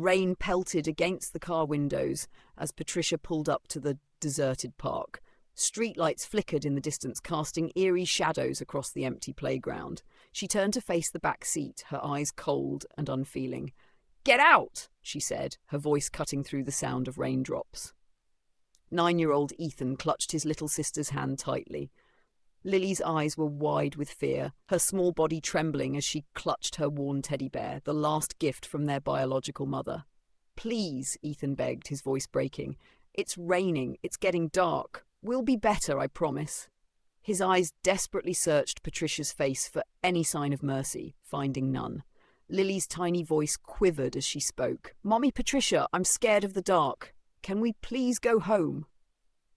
Rain pelted against the car windows as Patricia pulled up to the deserted park. Streetlights flickered in the distance, casting eerie shadows across the empty playground. She turned to face the back seat, her eyes cold and unfeeling. "Get out!" she said, her voice cutting through the sound of raindrops. 9-year-old Ethan clutched his little sister's hand tightly. Lily's eyes were wide with fear, her small body trembling as she clutched her worn teddy bear, the last gift from their biological mother. "Please," Ethan begged, his voice breaking. "It's raining. It's getting dark. We'll be better, I promise." His eyes desperately searched Patricia's face for any sign of mercy, finding none. Lily's tiny voice quivered as she spoke. "Mommy Patricia, I'm scared of the dark. Can we please go home?"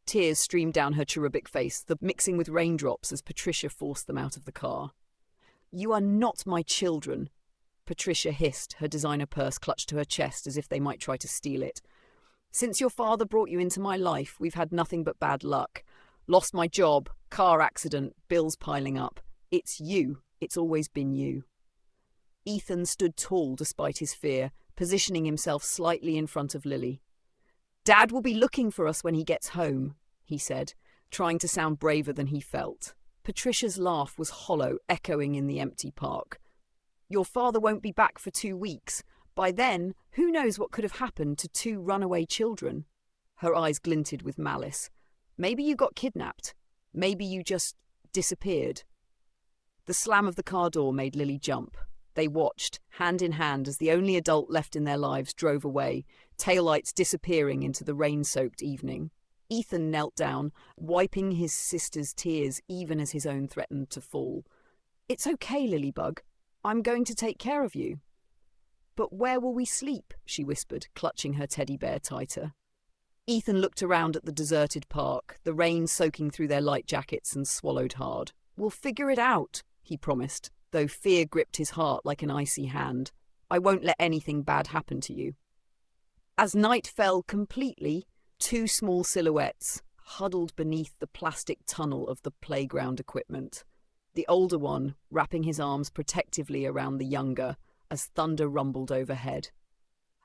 Tears streamed down her cherubic face, mixing with raindrops as Patricia forced them out of the car. "You are not my children," Patricia hissed, her designer purse clutched to her chest as if they might try to steal it. "Since your father brought you into my life, we've had nothing but bad luck. Lost my job, car accident, bills piling up. It's you. It's always been you." Ethan stood tall despite his fear, positioning himself slightly in front of Lily. "Dad will be looking for us when he gets home," he said, trying to sound braver than he felt. Patricia's laugh was hollow, echoing in the empty park. "Your father won't be back for 2 weeks. By then, who knows what could have happened to 2 runaway children?" Her eyes glinted with malice. "Maybe you got kidnapped. Maybe you just disappeared." The slam of the car door made Lily jump. They watched, hand in hand, as the only adult left in their lives drove away, taillights disappearing into the rain-soaked evening. Ethan knelt down, wiping his sister's tears even as his own threatened to fall. "It's okay, Lilybug. I'm going to take care of you." "But where will we sleep?" she whispered, clutching her teddy bear tighter. Ethan looked around at the deserted park, the rain soaking through their light jackets, and swallowed hard. "We'll figure it out," he promised, though fear gripped his heart like an icy hand. "I won't let anything bad happen to you." As night fell completely, 2 small silhouettes huddled beneath the plastic tunnel of the playground equipment. The older one wrapping his arms protectively around the younger as thunder rumbled overhead.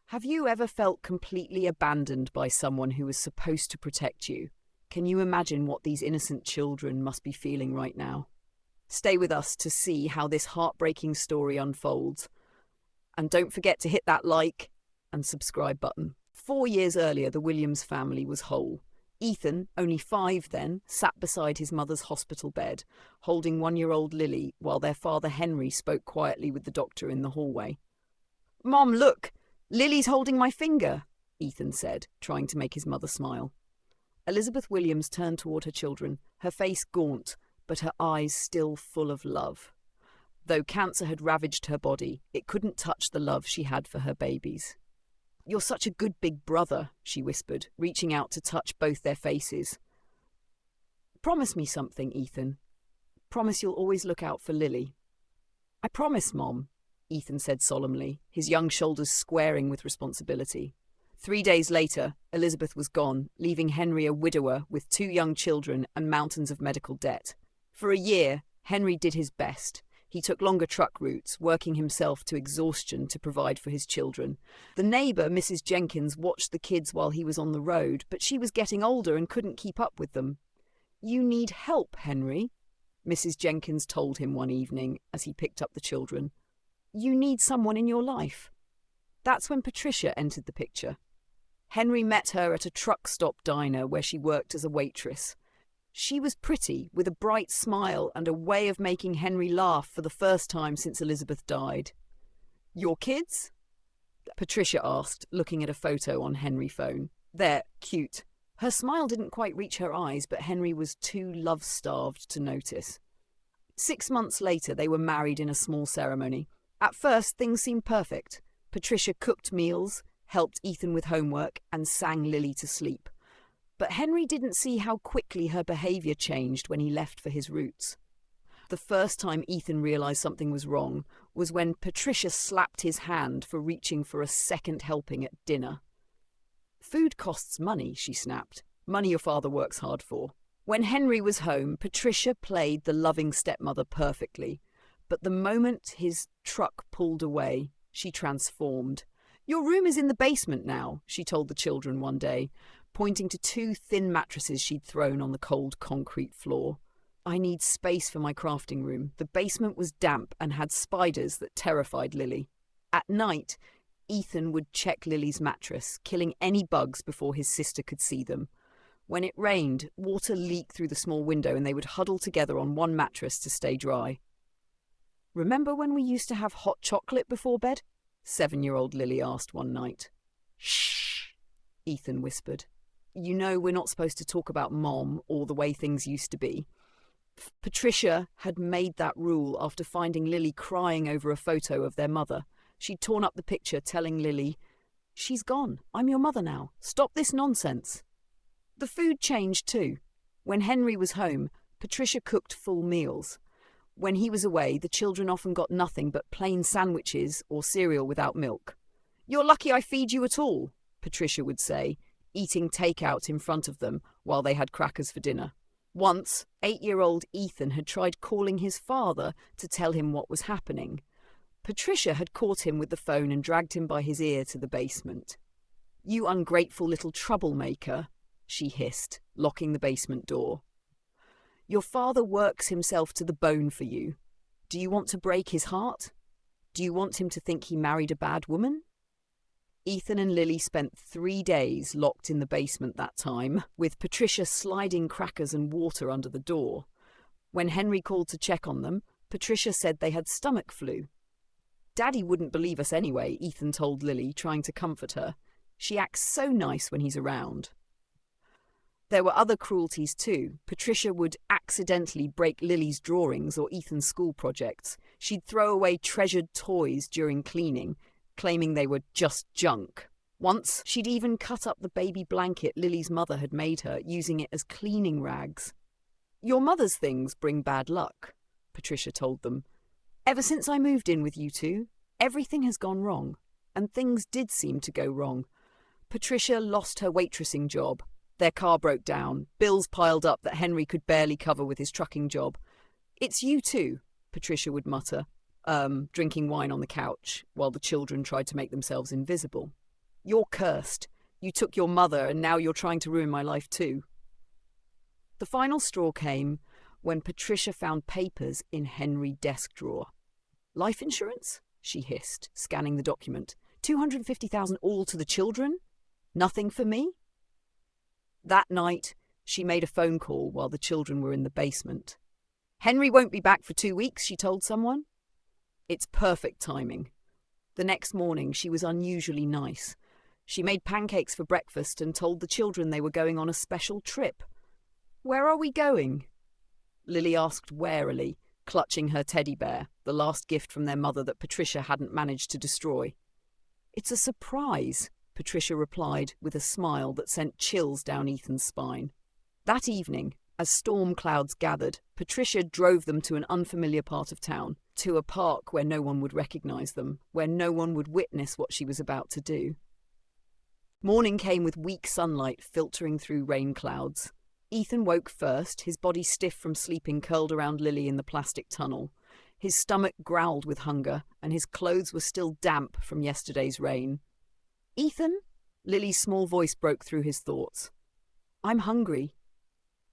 Have you ever felt completely abandoned by someone who was supposed to protect you? Can you imagine what these innocent children must be feeling right now? Stay with us to see how this heartbreaking story unfolds. And don't forget to hit that like and subscribe button. 4 years earlier, the Williams family was whole. Ethan, only 5 then, sat beside his mother's hospital bed, holding 1-year-old Lily while their father Henry spoke quietly with the doctor in the hallway. "Mom, look! Lily's holding my finger," Ethan said, trying to make his mother smile. Elizabeth Williams turned toward her children, her face gaunt, but her eyes still full of love. Though cancer had ravaged her body, it couldn't touch the love she had for her babies. "You're such a good big brother," she whispered, reaching out to touch both their faces. "Promise me something, Ethan. Promise you'll always look out for Lily." "I promise, Mom," Ethan said solemnly, his young shoulders squaring with responsibility. 3 days later, Elizabeth was gone, leaving Henry a widower with 2 young children and mountains of medical debt. For a year, Henry did his best. He took longer truck routes, working himself to exhaustion to provide for his children. The neighbour, Mrs. Jenkins, watched the kids while he was on the road, but she was getting older and couldn't keep up with them. "You need help, Henry," Mrs. Jenkins told him one evening as he picked up the children. "You need someone in your life." That's when Patricia entered the picture. Henry met her at a truck stop diner where she worked as a waitress. She was pretty, with a bright smile and a way of making Henry laugh for the first time since Elizabeth died. "Your kids?" Patricia asked, looking at a photo on Henry's phone. "They're cute." Her smile didn't quite reach her eyes, but Henry was too love-starved to notice. 6 months later, they were married in a small ceremony. At first, things seemed perfect. Patricia cooked meals, helped Ethan with homework, and sang Lily to sleep. But Henry didn't see how quickly her behaviour changed when he left for his roots. The first time Ethan realised something was wrong was when Patricia slapped his hand for reaching for a second helping at dinner. "Food costs money," she snapped. "Money your father works hard for." When Henry was home, Patricia played the loving stepmother perfectly. But the moment his truck pulled away, she transformed. Your room is in the basement now, she told the children one day, pointing to 2 thin mattresses she'd thrown on the cold concrete floor. I need space for my crafting room. The basement was damp and had spiders that terrified Lily. At night, Ethan would check Lily's mattress, killing any bugs before his sister could see them. When it rained, water leaked through the small window and they would huddle together on one mattress to stay dry. Remember when we used to have hot chocolate before bed? 7-year-old Lily asked one night. Shh, Ethan whispered. You know we're not supposed to talk about Mom or the way things used to be. Patricia had made that rule after finding Lily crying over a photo of their mother. She'd torn up the picture, telling Lily, "She's gone. I'm your mother now. Stop this nonsense." The food changed too. When Henry was home, Patricia cooked full meals. When he was away, the children often got nothing but plain sandwiches or cereal without milk. "You're lucky I feed you at all," Patricia would say, eating takeout in front of them while they had crackers for dinner. Once, 8-year-old Ethan had tried calling his father to tell him what was happening. Patricia had caught him with the phone and dragged him by his ear to the basement. "You ungrateful little troublemaker," she hissed, locking the basement door. "Your father works himself to the bone for you. Do you want to break his heart? Do you want him to think he married a bad woman?" Ethan and Lily spent 3 days locked in the basement that time, with Patricia sliding crackers and water under the door. When Henry called to check on them, Patricia said they had stomach flu. "Daddy wouldn't believe us anyway," Ethan told Lily, trying to comfort her. "She acts so nice when he's around." There were other cruelties too. Patricia would accidentally break Lily's drawings or Ethan's school projects. She'd throw away treasured toys during cleaning, claiming they were just junk. Once, she'd even cut up the baby blanket Lily's mother had made her, using it as cleaning rags. "Your mother's things bring bad luck," Patricia told them. "Ever since I moved in with you two, everything has gone wrong. And things did seem to go wrong. Patricia lost her waitressing job. Their car broke down. Bills piled up that Henry could barely cover with his trucking job. It's you too," Patricia would mutter, drinking wine on the couch, while the children tried to make themselves invisible. "You're cursed. You took your mother, and now you're trying to ruin my life too." The final straw came when Patricia found papers in Henry's desk drawer. "Life insurance?" she hissed, scanning the document. "250,000 all to the children? Nothing for me?" That night, she made a phone call while the children were in the basement. "Henry won't be back for 2 weeks," she told someone. It's perfect timing. The next morning, she was unusually nice. She made pancakes for breakfast and told the children they were going on a special trip. "Where are we going?" Lily asked warily, clutching her teddy bear, the last gift from their mother that Patricia hadn't managed to destroy. "It's a surprise," Patricia replied with a smile that sent chills down Ethan's spine. That evening, as storm clouds gathered, Patricia drove them to an unfamiliar part of town, to a park where no one would recognize them, where no one would witness what she was about to do. Morning came with weak sunlight filtering through rain clouds. Ethan woke first, his body stiff from sleeping curled around Lily in the plastic tunnel. His stomach growled with hunger, and his clothes were still damp from yesterday's rain. "Ethan?" Lily's small voice broke through his thoughts. "I'm hungry."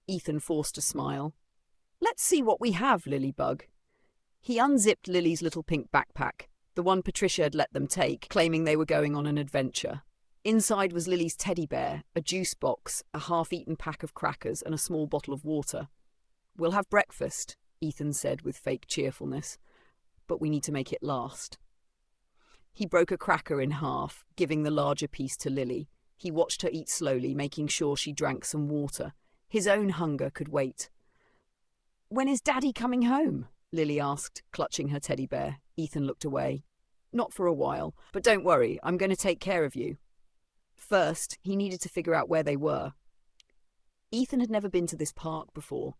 Ethan forced a smile. "Let's see what we have, Lilybug." He unzipped Lily's little pink backpack, the one Patricia had let them take, claiming they were going on an adventure. Inside was Lily's teddy bear, a juice box, a half-eaten pack of crackers, and a small bottle of water. "We'll have breakfast," Ethan said with fake cheerfulness, "but we need to make it last." He broke a cracker in half, giving the larger piece to Lily. He watched her eat slowly, making sure she drank some water. His own hunger could wait. "When is Daddy coming home?" Lily asked, clutching her teddy bear. Ethan looked away. "Not for a while, but don't worry, I'm going to take care of you." First, he needed to figure out where they were. Ethan had never been to this park before.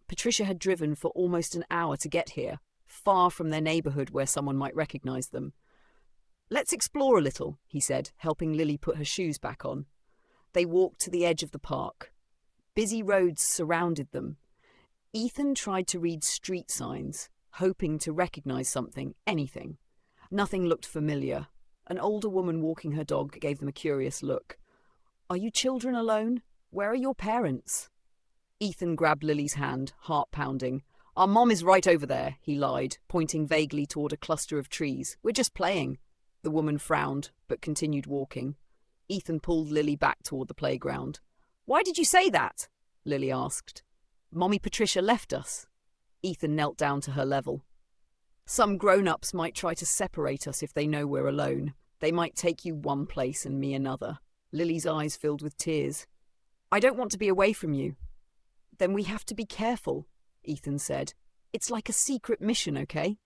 Patricia had driven for almost an hour to get here, far from their neighborhood where someone might recognize them. "Let's explore a little," he said, helping Lily put her shoes back on. They walked to the edge of the park. Busy roads surrounded them. Ethan tried to read street signs, hoping to recognize something, anything. Nothing looked familiar. An older woman walking her dog gave them a curious look. "Are you children alone? Where are your parents?" Ethan grabbed Lily's hand, heart pounding. "Our mom is right over there," he lied, pointing vaguely toward a cluster of trees. "We're just playing." The woman frowned, but continued walking. Ethan pulled Lily back toward the playground. "Why did you say that?" Lily asked. "Mommy Patricia left us." Ethan knelt down to her level. "Some grown-ups might try to separate us if they know we're alone. They might take you one place and me another." Lily's eyes filled with tears. "I don't want to be away from you." "Then we have to be careful," Ethan said. "It's like a secret mission, okay?"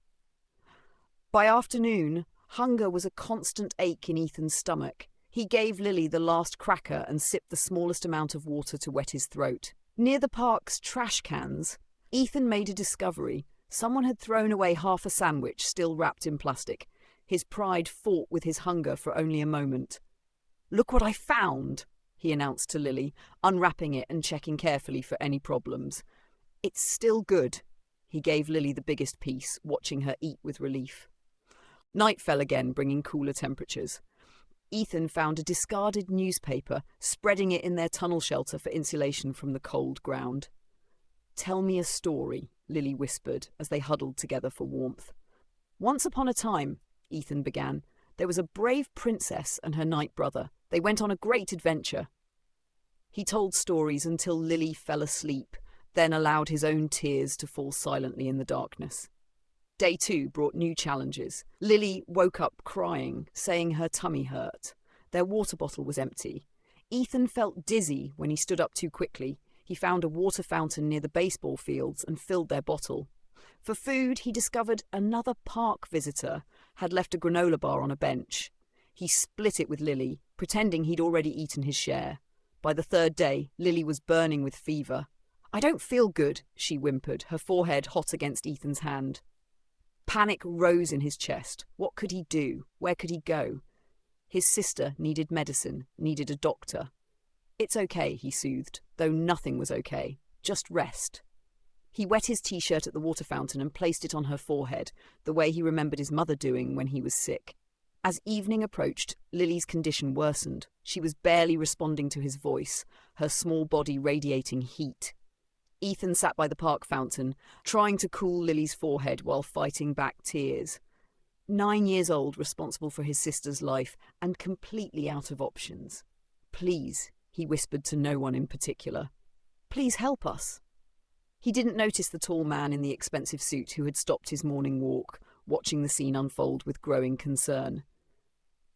By afternoon, hunger was a constant ache in Ethan's stomach. He gave Lily the last cracker and sipped the smallest amount of water to wet his throat. Near the park's trash cans, Ethan made a discovery. Someone had thrown away half a sandwich, still wrapped in plastic. His pride fought with his hunger for only a moment. "Look what I found," he announced to Lily, unwrapping it and checking carefully for any problems. "It's still good." He gave Lily the biggest piece, watching her eat with relief. Night fell again, bringing cooler temperatures. Ethan found a discarded newspaper, spreading it in their tunnel shelter for insulation from the cold ground. "Tell me a story," Lily whispered as they huddled together for warmth. "Once upon a time," Ethan began, "there was a brave princess and her knight brother. They went on a great adventure." He told stories until Lily fell asleep, then allowed his own tears to fall silently in the darkness. Day 2 brought new challenges. Lily woke up crying, saying her tummy hurt. Their water bottle was empty. Ethan felt dizzy when he stood up too quickly. He found a water fountain near the baseball fields and filled their bottle. For food, he discovered another park visitor had left a granola bar on a bench. He split it with Lily, pretending he'd already eaten his share. By the third day, Lily was burning with fever. "I don't feel good," she whimpered, her forehead hot against Ethan's hand. Panic rose in his chest. What could he do? Where could he go? His sister needed medicine, needed a doctor. "It's okay," he soothed, though nothing was okay. "Just rest." He wet his t-shirt at the water fountain and placed it on her forehead, the way he remembered his mother doing when he was sick. As evening approached, Lily's condition worsened. She was barely responding to his voice, her small body radiating heat. Ethan sat by the park fountain, trying to cool Lily's forehead while fighting back tears. 9 years old, responsible for his sister's life, and completely out of options. "Please," he whispered to no one in particular. "Please help us." He didn't notice the tall man in the expensive suit who had stopped his morning walk, watching the scene unfold with growing concern.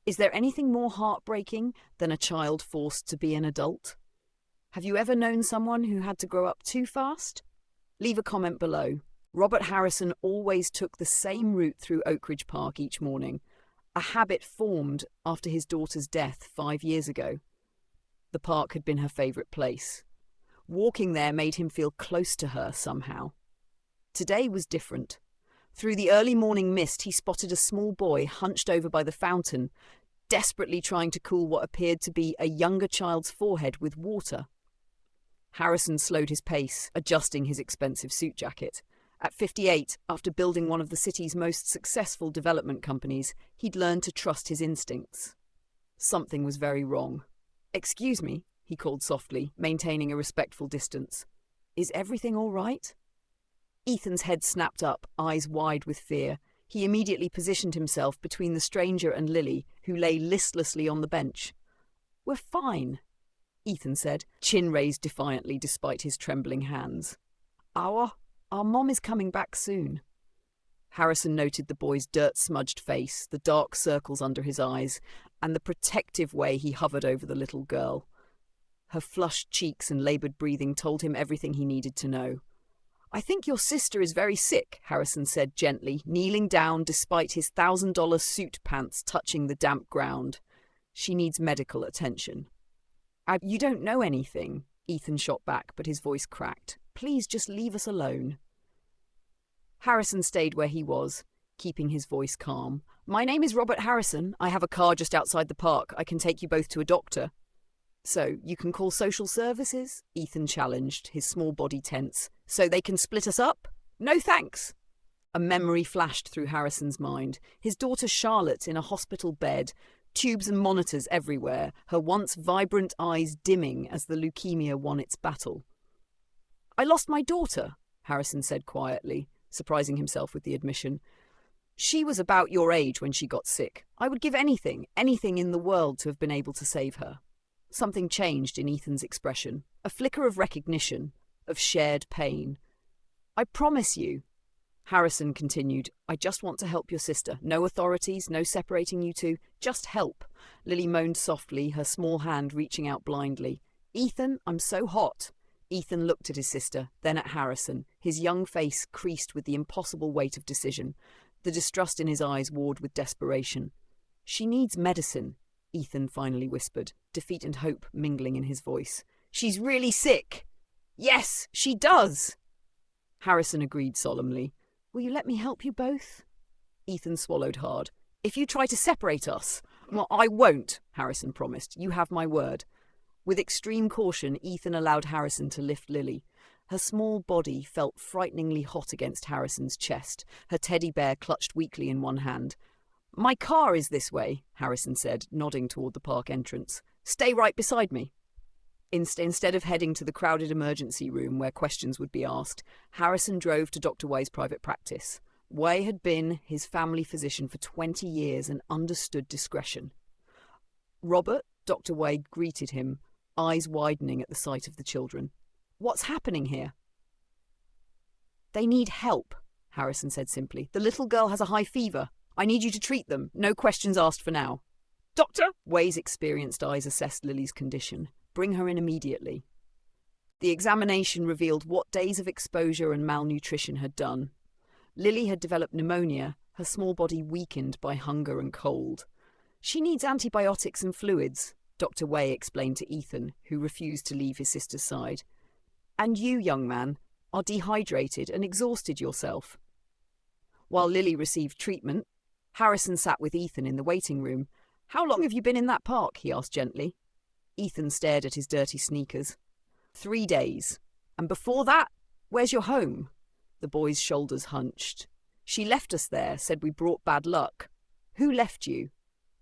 Is there anything more heartbreaking than a child forced to be an adult? Have you ever known someone who had to grow up too fast? Leave a comment below. Robert Harrison always took the same route through Oak Ridge Park each morning, a habit formed after his daughter's death 5 years ago. The park had been her favourite place. Walking there made him feel close to her somehow. Today was different. Through the early morning mist, he spotted a small boy hunched over by the fountain, desperately trying to cool what appeared to be a younger child's forehead with water. Harrison slowed his pace, adjusting his expensive suit jacket. At 58, after building one of the city's most successful development companies, he'd learned to trust his instincts. Something was very wrong. "Excuse me," he called softly, maintaining a respectful distance. "Is everything all right?" Ethan's head snapped up, eyes wide with fear. He immediately positioned himself between the stranger and Lily, who lay listlessly on the bench. "We're fine," Ethan said, chin raised defiantly despite his trembling hands. Our mom is coming back soon." Harrison noted the boy's dirt-smudged face, the dark circles under his eyes, and the protective way he hovered over the little girl. Her flushed cheeks and laboured breathing told him everything he needed to know. "I think your sister is very sick," Harrison said gently, kneeling down despite his $1,000 suit pants touching the damp ground. "She needs medical attention." You don't know anything," Ethan shot back, but his voice cracked. "Please just leave us alone." Harrison stayed where he was, keeping his voice calm. "My name is Robert Harrison. I have a car just outside the park. I can take you both to a doctor." "So you can call social services?" Ethan challenged, his small body tense. "So they can split us up?" "No thanks." A memory flashed through Harrison's mind. His daughter Charlotte in a hospital bed, tubes and monitors everywhere, her once vibrant eyes dimming as the leukemia won its battle. "I lost my daughter," Harrison said quietly, surprising himself with the admission. "She was about your age when she got sick. I would give anything in the world to have been able to save her." Something changed in Ethan's expression, a flicker of recognition, of shared pain. "I promise you," Harrison continued, "I just want to help your sister. No authorities, no separating you two, just help." Lily moaned softly, her small hand reaching out blindly. "Ethan, I'm so hot." Ethan looked at his sister, then at Harrison, his young face creased with the impossible weight of decision. The distrust in his eyes warred with desperation. "She needs medicine," Ethan finally whispered, defeat and hope mingling in his voice. "She's really sick." "Yes, she does," Harrison agreed solemnly. "Will you let me help you both?" Ethan swallowed hard. "If you try to separate us—" "Well, I won't," Harrison promised. "You have my word." With extreme caution, Ethan allowed Harrison to lift Lily. Her small body felt frighteningly hot against Harrison's chest, her teddy bear clutched weakly in one hand. "My car is this way," Harrison said, nodding toward the park entrance. "Stay right beside me." Instead of heading to the crowded emergency room where questions would be asked, Harrison drove to Dr. Way's private practice. Way had been his family physician for 20 years and understood discretion. "Robert," Dr. Way greeted him, eyes widening at the sight of the children. "What's happening here?" "They need help," Harrison said simply. "The little girl has a high fever. I need you to treat them. No questions asked for now." "Doctor?" Way's experienced eyes assessed Lily's condition. "Bring her in immediately." The examination revealed what days of exposure and malnutrition had done. Lily had developed pneumonia, her small body weakened by hunger and cold. "She needs antibiotics and fluids," Dr. Way explained to Ethan, who refused to leave his sister's side. "And you, young man, are dehydrated and exhausted yourself." While Lily received treatment, Harrison sat with Ethan in the waiting room. "How long have you been in that park?" he asked gently. Ethan stared at his dirty sneakers. 3 days. "And before that, where's your home?" The boy's shoulders hunched. "She left us there, said we brought bad luck." "Who left you?"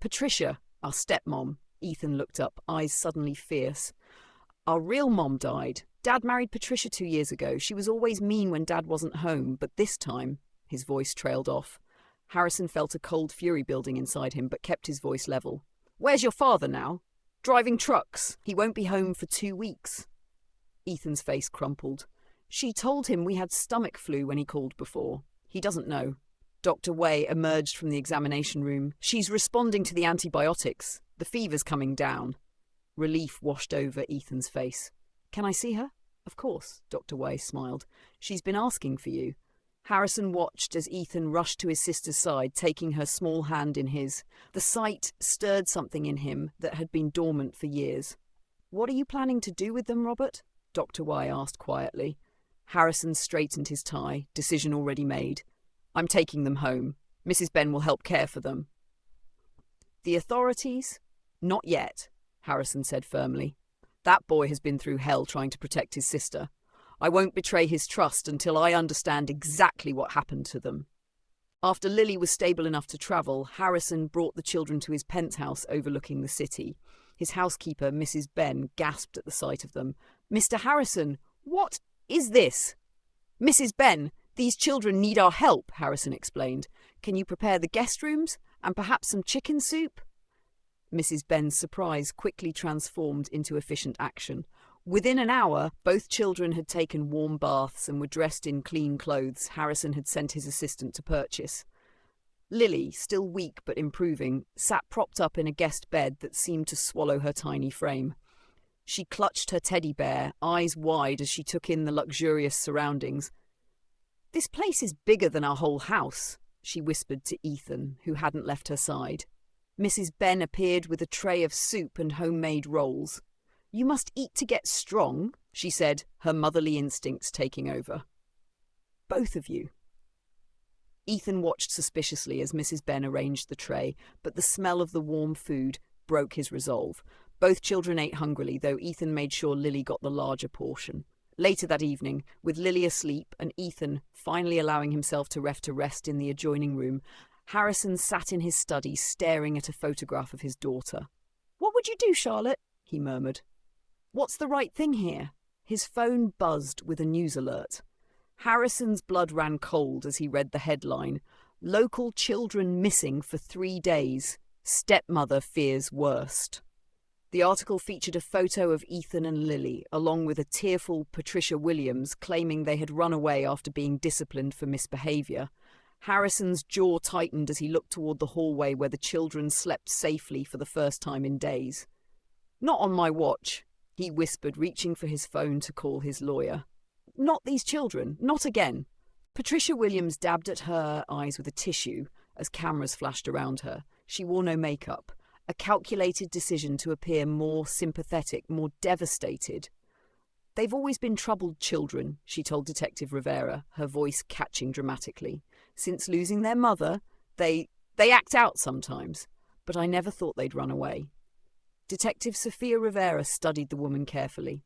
"Patricia, our stepmom." Ethan looked up, eyes suddenly fierce. "Our real mom died. Dad married Patricia 2 years ago. She was always mean when Dad wasn't home, but this time—" His voice trailed off. Harrison felt a cold fury building inside him, but kept his voice level. "Where's your father now?" "Driving trucks. He won't be home for 2 weeks." Ethan's face crumpled. "She told him we had stomach flu when he called before. He doesn't know." Dr. Way emerged from the examination room. "She's responding to the antibiotics. The fever's coming down." Relief washed over Ethan's face. "Can I see her?" "Of course," Dr. Way smiled. "She's been asking for you." Harrison watched as Ethan rushed to his sister's side, taking her small hand in his. The sight stirred something in him that had been dormant for years. "What are you planning to do with them, Robert?" Dr. Y asked quietly. Harrison straightened his tie, decision already made. "I'm taking them home. Mrs. Ben will help care for them." "The authorities?" "Not yet," Harrison said firmly. "That boy has been through hell trying to protect his sister. I won't betray his trust until I understand exactly what happened to them." After Lily was stable enough to travel, Harrison brought the children to his penthouse overlooking the city. His housekeeper, Mrs. Ben, gasped at the sight of them. "Mr. Harrison, what is this?" "Mrs. Ben, these children need our help," Harrison explained. "Can you prepare the guest rooms and perhaps some chicken soup?" Mrs. Ben's surprise quickly transformed into efficient action. Within an hour, both children had taken warm baths and were dressed in clean clothes Harrison had sent his assistant to purchase. Lily, still weak but improving, sat propped up in a guest bed that seemed to swallow her tiny frame. She clutched her teddy bear, eyes wide as she took in the luxurious surroundings. "This place is bigger than our whole house," she whispered to Ethan, who hadn't left her side. Mrs. Ben appeared with a tray of soup and homemade rolls. "You must eat to get strong," she said, her motherly instincts taking over. "Both of you." Ethan watched suspiciously as Mrs. Ben arranged the tray, but the smell of the warm food broke his resolve. Both children ate hungrily, though Ethan made sure Lily got the larger portion. Later that evening, with Lily asleep and Ethan finally allowing himself to rest in the adjoining room, Harrison sat in his study staring at a photograph of his daughter. "What would you do, Charlotte?" he murmured. "What's the right thing here?" His phone buzzed with a news alert. Harrison's blood ran cold as he read the headline, "Local children missing for 3 days. Stepmother fears worst." The article featured a photo of Ethan and Lily, along with a tearful Patricia Williams claiming they had run away after being disciplined for misbehaviour. Harrison's jaw tightened as he looked toward the hallway where the children slept safely for the first time in days. "Not on my watch," he whispered, reaching for his phone to call his lawyer. "Not these children. Not again." Patricia Williams dabbed at her eyes with a tissue as cameras flashed around her. She wore no makeup, a calculated decision to appear more sympathetic, more devastated. "They've always been troubled children," she told Detective Rivera, her voice catching dramatically. "Since losing their mother, they act out sometimes, but I never thought they'd run away." Detective Sophia Rivera studied the woman carefully.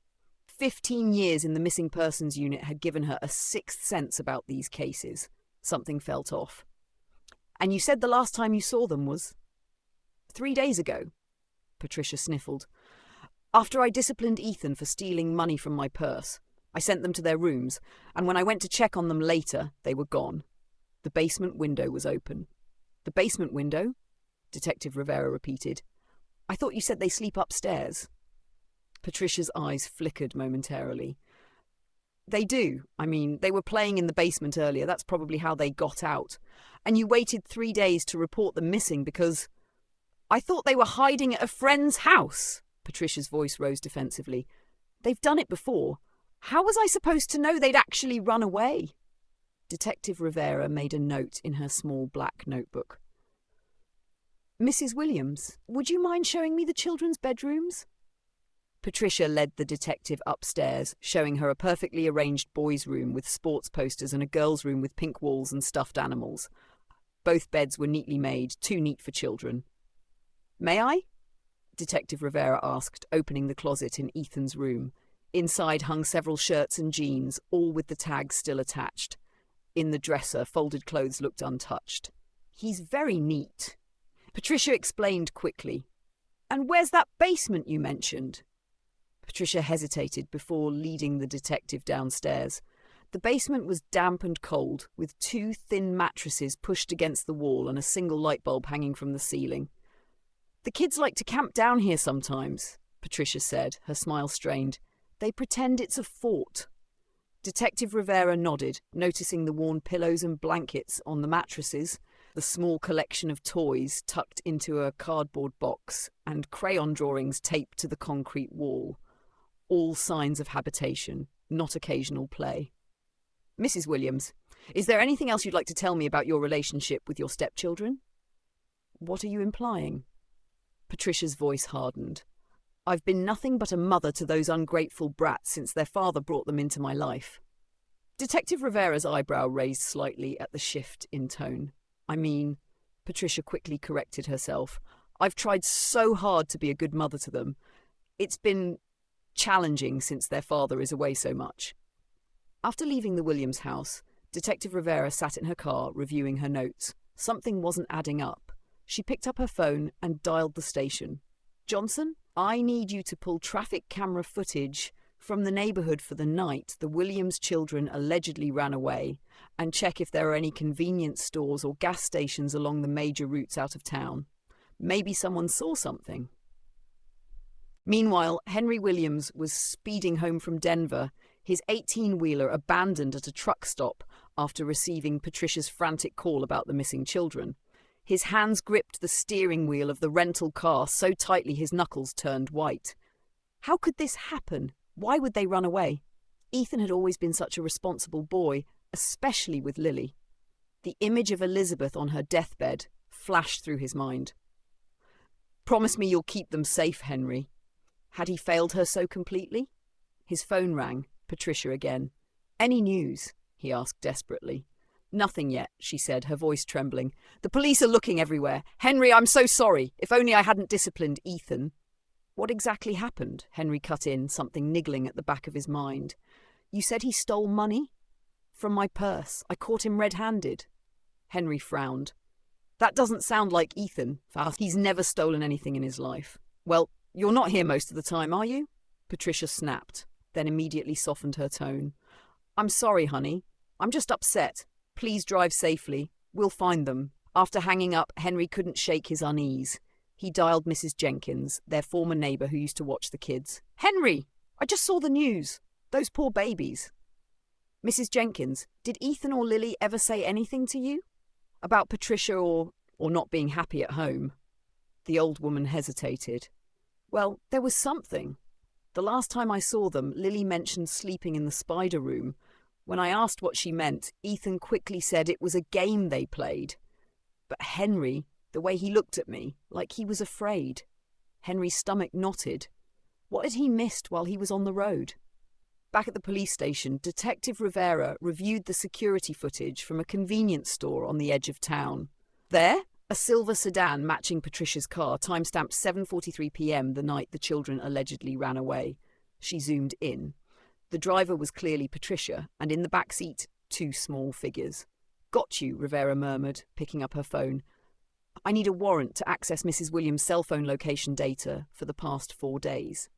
15 years in the missing persons unit had given her a sixth sense about these cases. Something felt off. "And you said the last time you saw them was 3 days ago?" Patricia sniffled. "After I disciplined Ethan for stealing money from my purse. I sent them to their rooms, and when I went to check on them later, they were gone." The basement window was open. "The basement window?" Detective Rivera repeated. "I thought you said they sleep upstairs." Patricia's eyes flickered momentarily. "They do. I mean, they were playing in the basement earlier. That's probably how they got out. And you waited 3 days to report them missing because—" "I thought they were hiding at a friend's house." Patricia's voice rose defensively. "They've done it before. How was I supposed to know they'd actually run away?" Detective Rivera made a note in her small black notebook. "Mrs. Williams, would you mind showing me the children's bedrooms?" Patricia led the detective upstairs, showing her a perfectly arranged boys' room with sports posters and a girls' room with pink walls and stuffed animals. Both beds were neatly made, too neat for children. "May I?" Detective Rivera asked, opening the closet in Ethan's room. Inside hung several shirts and jeans, all with the tags still attached. In the dresser, folded clothes looked untouched. "He's very neat." Patricia explained quickly. "And where's that basement you mentioned?" Patricia hesitated before leading the detective downstairs. The basement was damp and cold, with 2 thin mattresses pushed against the wall and a single light bulb hanging from the ceiling. "The kids like to camp down here sometimes," Patricia said, her smile strained. "They pretend it's a fort." Detective Rivera nodded, noticing the worn pillows and blankets on the mattresses, the small collection of toys tucked into a cardboard box, and crayon drawings taped to the concrete wall. All signs of habitation, not occasional play. "Mrs. Williams, is there anything else you'd like to tell me about your relationship with your stepchildren?" "What are you implying?" Patricia's voice hardened. "I've been nothing but a mother to those ungrateful brats since their father brought them into my life." Detective Rivera's eyebrow raised slightly at the shift in tone. "I mean," Patricia quickly corrected herself, "I've tried so hard to be a good mother to them. It's been challenging since their father is away so much." After leaving the Williams house, Detective Rivera sat in her car, reviewing her notes. Something wasn't adding up. She picked up her phone and dialed the station. "Johnson, I need you to pull traffic camera footage from the neighbourhood for the night the Williams children allegedly ran away, and check if there are any convenience stores or gas stations along the major routes out of town. Maybe someone saw something." Meanwhile, Henry Williams was speeding home from Denver, his 18-wheeler abandoned at a truck stop after receiving Patricia's frantic call about the missing children. His hands gripped the steering wheel of the rental car so tightly his knuckles turned white. How could this happen? Why would they run away? Ethan had always been such a responsible boy, especially with Lily. The image of Elizabeth on her deathbed flashed through his mind. "Promise me you'll keep them safe, Henry." Had he failed her so completely? His phone rang. Patricia again. "Any news?" he asked desperately. "Nothing yet," she said, her voice trembling. "The police are looking everywhere. Henry, I'm so sorry. If only I hadn't disciplined Ethan." "What exactly happened?" Henry cut in, something niggling at the back of his mind. You said he stole money? From my purse. I caught him red-handed. Henry frowned. That doesn't sound like Ethan, Faust. He's never stolen anything in his life. Well, you're not here most of the time, are you? Patricia snapped, then immediately softened her tone. I'm sorry, honey. I'm just upset. Please drive safely. We'll find them. After hanging up, Henry couldn't shake his unease. He dialed Mrs. Jenkins, their former neighbour who used to watch the kids. Henry! I just saw the news. Those poor babies. Mrs. Jenkins, did Ethan or Lily ever say anything to you? About Patricia or not being happy at home? The old woman hesitated. Well, there was something. The last time I saw them, Lily mentioned sleeping in the spider room. When I asked what she meant, Ethan quickly said it was a game they played. But Henry, the way he looked at me, like he was afraid. Henry's stomach knotted. What had he missed while he was on the road? Back at the police station, Detective Rivera reviewed the security footage from a convenience store on the edge of town. There, a silver sedan matching Patricia's car, timestamped 7:43 p.m. the night the children allegedly ran away. She zoomed in. The driver was clearly Patricia, and in the back seat, two small figures. Got you, Rivera murmured, picking up her phone. I need a warrant to access Mrs. Williams' cell phone location data for the past 4 days.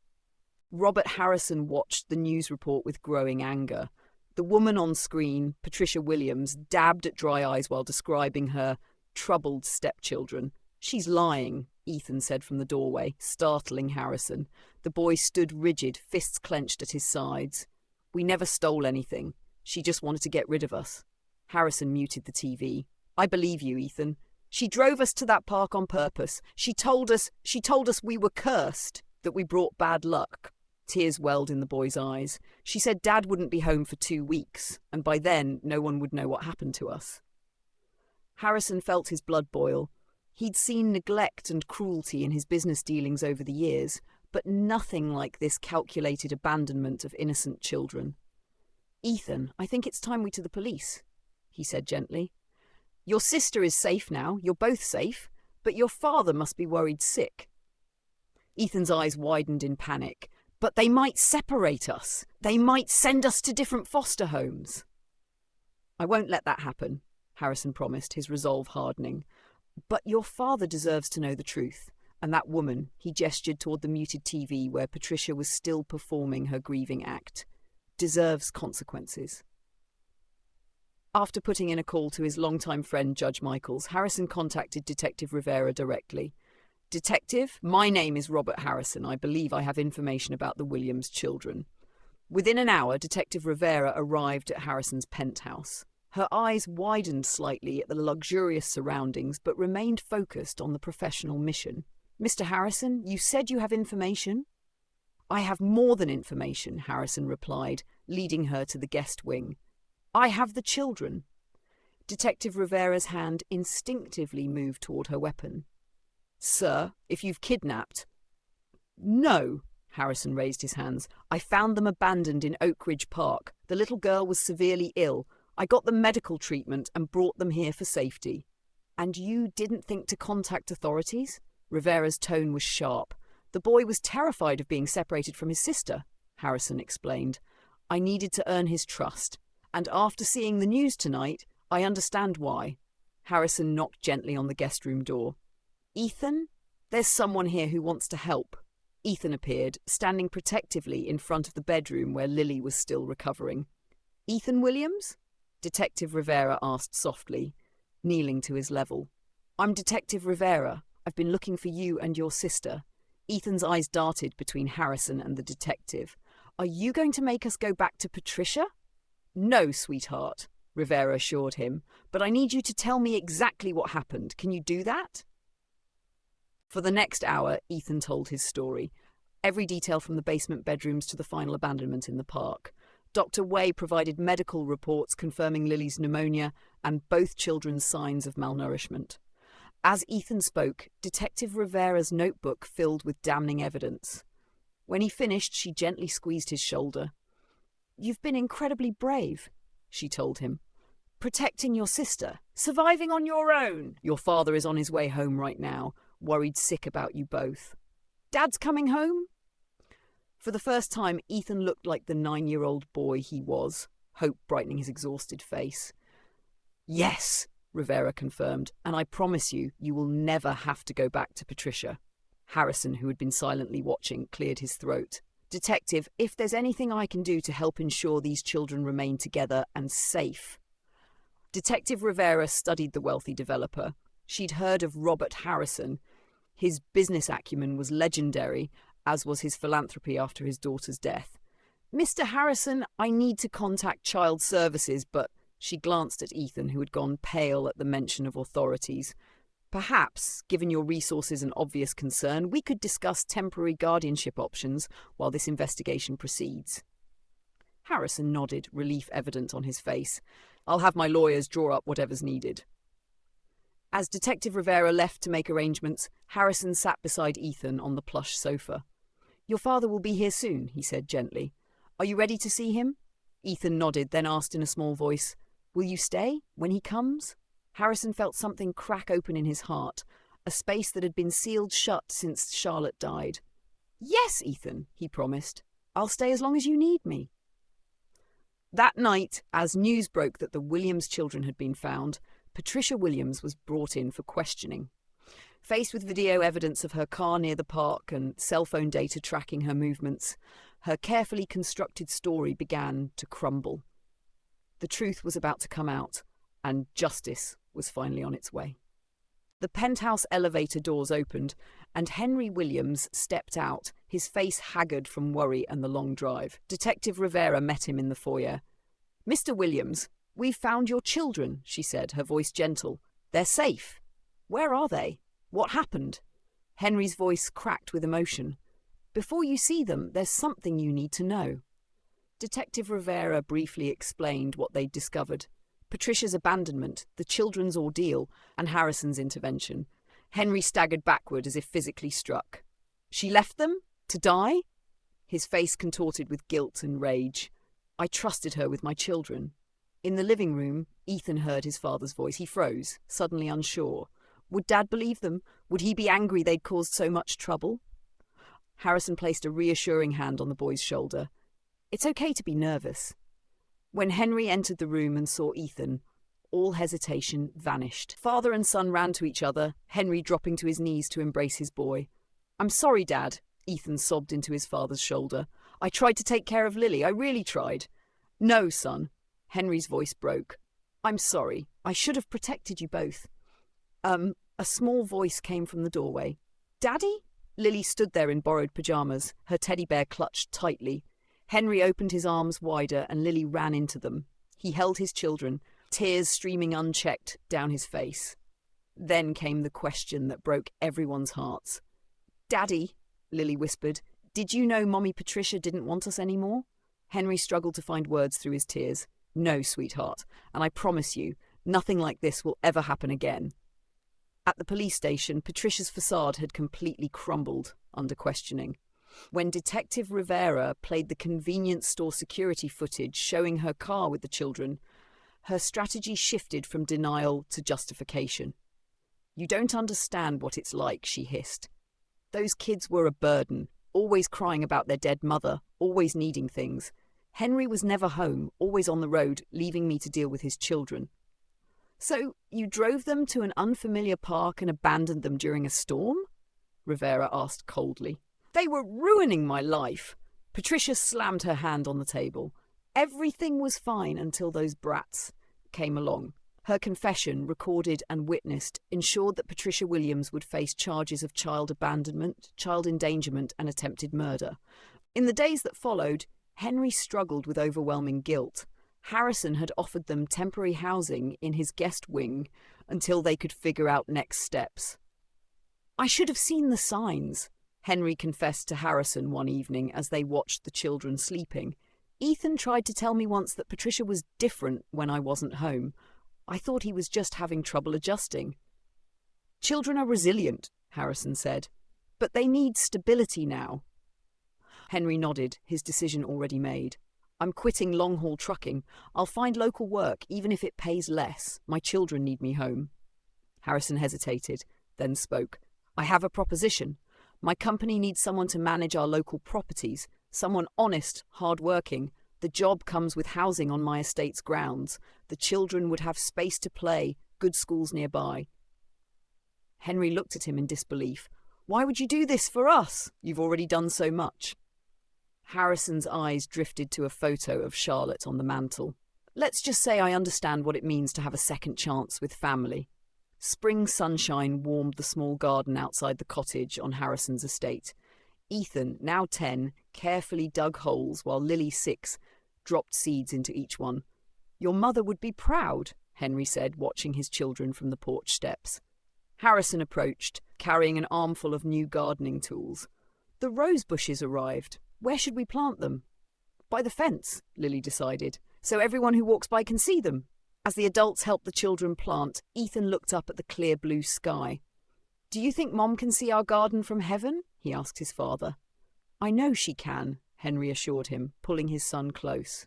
Robert Harrison watched the news report with growing anger. The woman on screen, Patricia Williams, dabbed at dry eyes while describing her troubled stepchildren. She's lying, Ethan said from the doorway, startling Harrison. The boy stood rigid, fists clenched at his sides. We never stole anything. She just wanted to get rid of us. Harrison muted the TV. I believe you, Ethan. She drove us to that park on purpose. She told us we were cursed, that we brought bad luck. Tears welled in the boy's eyes. She said Dad wouldn't be home for 2 weeks, and by then no one would know what happened to us. Harrison felt his blood boil. He'd seen neglect and cruelty in his business dealings over the years, but nothing like this calculated abandonment of innocent children. Ethan, I think it's time we to the police, he said gently. Your sister is safe now, you're both safe, but your father must be worried sick. Ethan's eyes widened in panic. But they might separate us. They might send us to different foster homes. I won't let that happen, Harrison promised, his resolve hardening. But your father deserves to know the truth. And that woman, he gestured toward the muted TV where Patricia was still performing her grieving act, deserves consequences. After putting in a call to his longtime friend Judge Michaels, Harrison contacted Detective Rivera directly. Detective, my name is Robert Harrison. I believe I have information about the Williams children. Within an hour, Detective Rivera arrived at Harrison's penthouse. Her eyes widened slightly at the luxurious surroundings, but remained focused on the professional mission. Mr. Harrison, you said you have information? I have more than information, Harrison replied, leading her to the guest wing. I have the children. Detective Rivera's hand instinctively moved toward her weapon. Sir, if you've kidnapped... No, Harrison raised his hands. I found them abandoned in Oak Ridge Park. The little girl was severely ill. I got them medical treatment and brought them here for safety. And you didn't think to contact authorities? Rivera's tone was sharp. The boy was terrified of being separated from his sister, Harrison explained. I needed to earn his trust. And after seeing the news tonight, I understand why. Harrison knocked gently on the guest room door. Ethan, there's someone here who wants to help. Ethan appeared, standing protectively in front of the bedroom where Lily was still recovering. Ethan Williams? Detective Rivera asked softly, kneeling to his level. I'm Detective Rivera. I've been looking for you and your sister. Ethan's eyes darted between Harrison and the detective. Are you going to make us go back to Patricia? No, sweetheart, Rivera assured him, but I need you to tell me exactly what happened. Can you do that? For the next hour, Ethan told his story. Every detail from the basement bedrooms to the final abandonment in the park. Dr. Way provided medical reports confirming Lily's pneumonia and both children's signs of malnourishment. As Ethan spoke, Detective Rivera's notebook filled with damning evidence. When he finished, she gently squeezed his shoulder. You've been incredibly brave, she told him. Protecting your sister, surviving on your own. Your father is on his way home right now, worried sick about you both. Dad's coming home? For the first time, Ethan looked like the 9-year-old boy he was, hope brightening his exhausted face. "Yes," Rivera confirmed, "and I promise you, you will never have to go back to Patricia." Harrison, who had been silently watching, cleared his throat. "Detective, if there's anything I can do to help ensure these children remain together and safe." Detective Rivera studied the wealthy developer. She'd heard of Robert Harrison. His business acumen was legendary, as was his philanthropy after his daughter's death. "Mr. Harrison, I need to contact Child Services, but—" She glanced at Ethan, who had gone pale at the mention of authorities. "Perhaps, given your resources and obvious concern, we could discuss temporary guardianship options while this investigation proceeds." Harrison nodded, relief evident on his face. "I'll have my lawyers draw up whatever's needed." As Detective Rivera left to make arrangements, Harrison sat beside Ethan on the plush sofa. "Your father will be here soon," he said gently. "Are you ready to see him?" Ethan nodded, then asked in a small voice, "Will you stay when he comes?" Harrison felt something crack open in his heart, a space that had been sealed shut since Charlotte died. "Yes, Ethan," he promised. "I'll stay as long as you need me." That night, as news broke that the Williams children had been found, Patricia Williams was brought in for questioning. Faced with video evidence of her car near the park and cell phone data tracking her movements, her carefully constructed story began to crumble. The truth was about to come out, and justice was finally on its way. The penthouse elevator doors opened, and Henry Williams stepped out, his face haggard from worry and the long drive. Detective Rivera met him in the foyer. "Mr. Williams, we've found your children," she said, her voice gentle. "They're safe. Where are they? What happened?" Henry's voice cracked with emotion. "Before you see them, there's something you need to know." Detective Rivera briefly explained what they'd discovered. Patricia's abandonment, the children's ordeal, and Harrison's intervention. Henry staggered backward as if physically struck. "She left them? To die?" His face contorted with guilt and rage. "I trusted her with my children." In the living room, Ethan heard his father's voice. He froze, suddenly unsure. Would Dad believe them? Would he be angry they'd caused so much trouble? Harrison placed a reassuring hand on the boy's shoulder. "It's okay to be nervous." When Henry entered the room and saw Ethan, all hesitation vanished. Father and son ran to each other, Henry dropping to his knees to embrace his boy. "I'm sorry, Dad," Ethan sobbed into his father's shoulder. "I tried to take care of Lily. I really tried." "No, son." Henry's voice broke. "I'm sorry. I should have protected you both." A small voice came from the doorway. "Daddy?" Lily stood there in borrowed pajamas, her teddy bear clutched tightly. Henry opened his arms wider and Lily ran into them. He held his children, tears streaming unchecked down his face. Then came the question that broke everyone's hearts. "Daddy," Lily whispered, "did you know Mommy Patricia didn't want us anymore?" Henry struggled to find words through his tears. "No, sweetheart, and I promise you, nothing like this will ever happen again." At the police station, Patricia's facade had completely crumbled under questioning. When Detective Rivera played the convenience store security footage showing her car with the children, her strategy shifted from denial to justification. "You don't understand what it's like," she hissed. "Those kids were a burden, always crying about their dead mother, always needing things. Henry was never home, always on the road, leaving me to deal with his children." "So you drove them to an unfamiliar park and abandoned them during a storm?" Rivera asked coldly. "They were ruining my life." Patricia slammed her hand on the table. "Everything was fine until those brats came along." Her confession, recorded and witnessed, ensured that Patricia Williams would face charges of child abandonment, child endangerment, and attempted murder. In the days that followed, Henry struggled with overwhelming guilt. Harrison had offered them temporary housing in his guest wing until they could figure out next steps. "I should have seen the signs," Henry confessed to Harrison one evening as they watched the children sleeping. "Ethan tried to tell me once that Patricia was different when I wasn't home. I thought he was just having trouble adjusting." "Children are resilient," Harrison said, "but they need stability now." Henry nodded, his decision already made. "I'm quitting long-haul trucking. I'll find local work, even if it pays less. My children need me home." Harrison hesitated, then spoke. "I have a proposition. My company needs someone to manage our local properties, Someone honest, hard-working. The job comes with housing on my estate's grounds. The children would have space to play, good schools nearby. Henry looked at him in disbelief. Why would you do this for us? You've already done so much. Harrison's eyes drifted to a photo of Charlotte on the mantel. Let's just say I understand what it means to have a second chance with family. Spring sunshine warmed the small garden outside the cottage on Harrison's estate. Ethan, now 10, carefully dug holes while Lily, 6, dropped seeds into each one. Your mother would be proud, Henry said, watching his children from the porch steps. Harrison approached, carrying an armful of new gardening tools. The rose bushes arrived. Where should we plant them? By the fence, Lily decided, so everyone who walks by can see them. As the adults helped the children plant, Ethan looked up at the clear blue sky. Do you think Mom can see our garden from heaven? He asked his father. I know she can, Henry assured him, pulling his son close.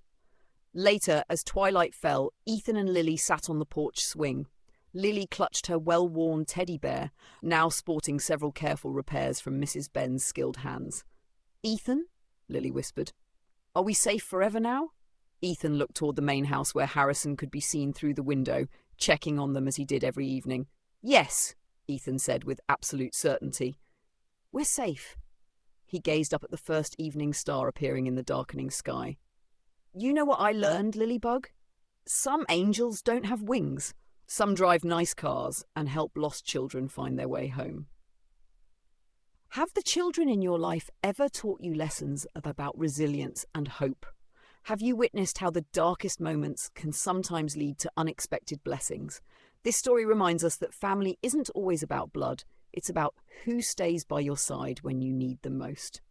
Later, as twilight fell, Ethan and Lily sat on the porch swing. Lily clutched her well-worn teddy bear, now sporting several careful repairs from Mrs. Ben's skilled hands. Ethan? Lily whispered. Are we safe forever now? Ethan looked toward the main house where Harrison could be seen through the window, checking on them as he did every evening. Yes, Ethan said with absolute certainty. We're safe. He gazed up at the first evening star appearing in the darkening sky. You know what I learned, Lilybug? Some angels don't have wings. Some drive nice cars and help lost children find their way home. Have the children in your life ever taught you lessons about resilience and hope? Have you witnessed how the darkest moments can sometimes lead to unexpected blessings? This story reminds us that family isn't always about blood. It's about who stays by your side when you need them most.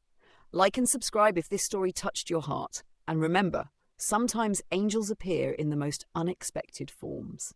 Like and subscribe if this story touched your heart. And remember, sometimes angels appear in the most unexpected forms.